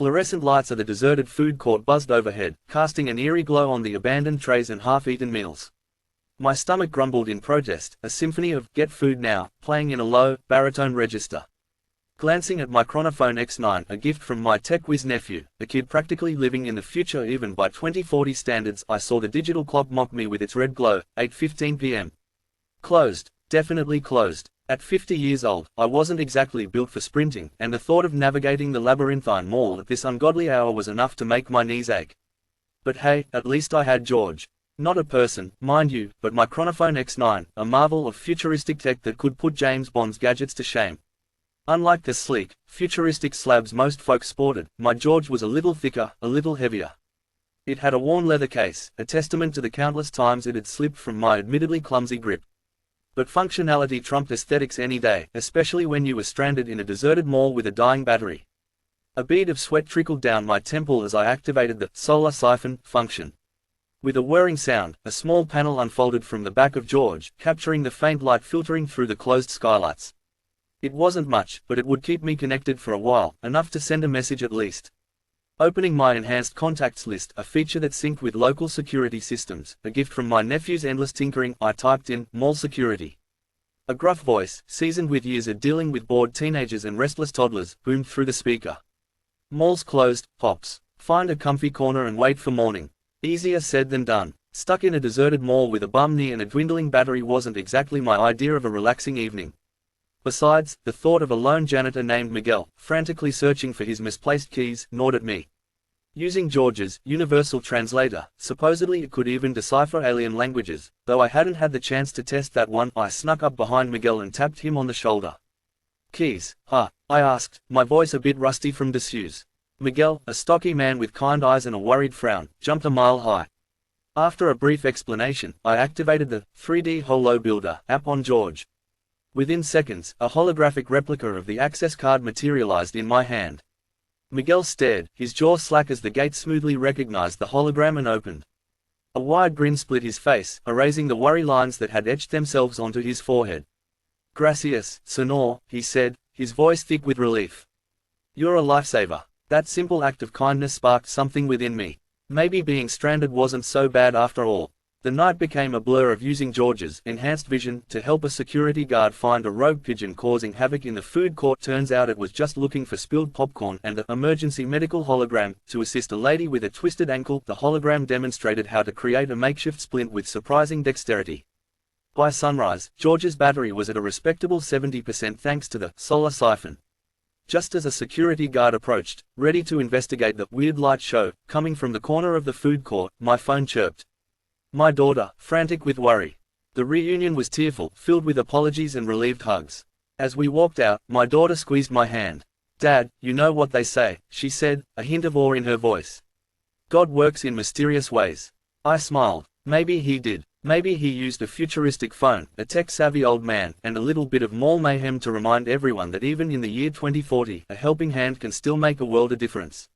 fluorescent lights of the deserted food court buzzed overhead, casting an eerie glow on the abandoned trays and half-eaten meals. My stomach grumbled in protest, a symphony of "Get Food Now" playing in a low, baritone register. Glancing at my Chronophone X9, a gift from my tech whiz nephew, a kid practically living in the future even by 2040 standards, I saw the digital clock mock me with its red glow, 8:15 p.m. Closed. Definitely closed. At 50 years old, I wasn't exactly built for sprinting, and the thought of navigating the labyrinthine mall at this ungodly hour was enough to make my knees ache. But hey, at least I had George. Not a person, mind you, but my Chronophone X9, a marvel of futuristic tech that could put James Bond's gadgets to shame. Unlike the sleek, futuristic slabs most folks sported, my George was a little thicker, a little heavier. It had a worn leather case, a testament to the countless times it had slipped from my admittedly clumsy grip. But functionality trumped aesthetics any day, especially when you were stranded in a deserted mall with a dying battery. A bead of sweat trickled down my temple as I activated the solar siphon function. With a whirring sound, a small panel unfolded from the back of George, capturing the faint light filtering through the closed skylights. It wasn't much, but it would keep me connected for a while, enough to send a message at least. Opening my enhanced contacts list, a feature that synced with local security systems, a gift from my nephew's endless tinkering, I typed in "mall security." A gruff voice, seasoned with years of dealing with bored teenagers and restless toddlers, boomed through the speaker. "Mall's closed, Pops. Find a comfy corner and wait for morning." Easier said than done. Stuck in a deserted mall with a bum knee and a dwindling battery wasn't exactly my idea of a relaxing evening. Besides, the thought of a lone janitor named Miguel, frantically searching for his misplaced keys, gnawed at me. Using George's universal translator, supposedly it could even decipher alien languages, though I hadn't had the chance to test that one. I snuck up behind Miguel and tapped him on the shoulder. "Keys, huh?" I asked, my voice a bit rusty from disuse. Miguel, a stocky man with kind eyes and a worried frown, jumped a mile high. After a brief explanation, I activated the 3D Holo Builder app on George. Within seconds, a holographic replica of the access card materialized in my hand. Miguel stared, his jaw slack as the gate smoothly recognized the hologram and opened. A wide grin split his face, erasing the worry lines that had etched themselves onto his forehead. "Gracias, Senor," he said, his voice thick with relief. "You're a lifesaver." That simple act of kindness sparked something within me. Maybe being stranded wasn't so bad after all. The night became a blur of using George's enhanced vision to help a security guard find a rogue pigeon causing havoc in the food court. Turns out it was just looking for spilled popcorn, and the emergency medical hologram to assist a lady with a twisted ankle. The hologram demonstrated how to create a makeshift splint with surprising dexterity. By sunrise, George's battery was at a respectable 70% thanks to the solar siphon. Just as a security guard approached, ready to investigate the weird light show coming from the corner of the food court, my phone chirped. My daughter, frantic with worry. The reunion was tearful, filled with apologies and relieved hugs. As we walked out, my daughter squeezed my hand. "Dad, you know what they say," she said, a hint of awe in her voice. "God works in mysterious ways." I smiled. Maybe he did. Maybe he used a futuristic phone, a tech-savvy old man, and a little bit of mall mayhem to remind everyone that even in the year 2040, a helping hand can still make a world of difference.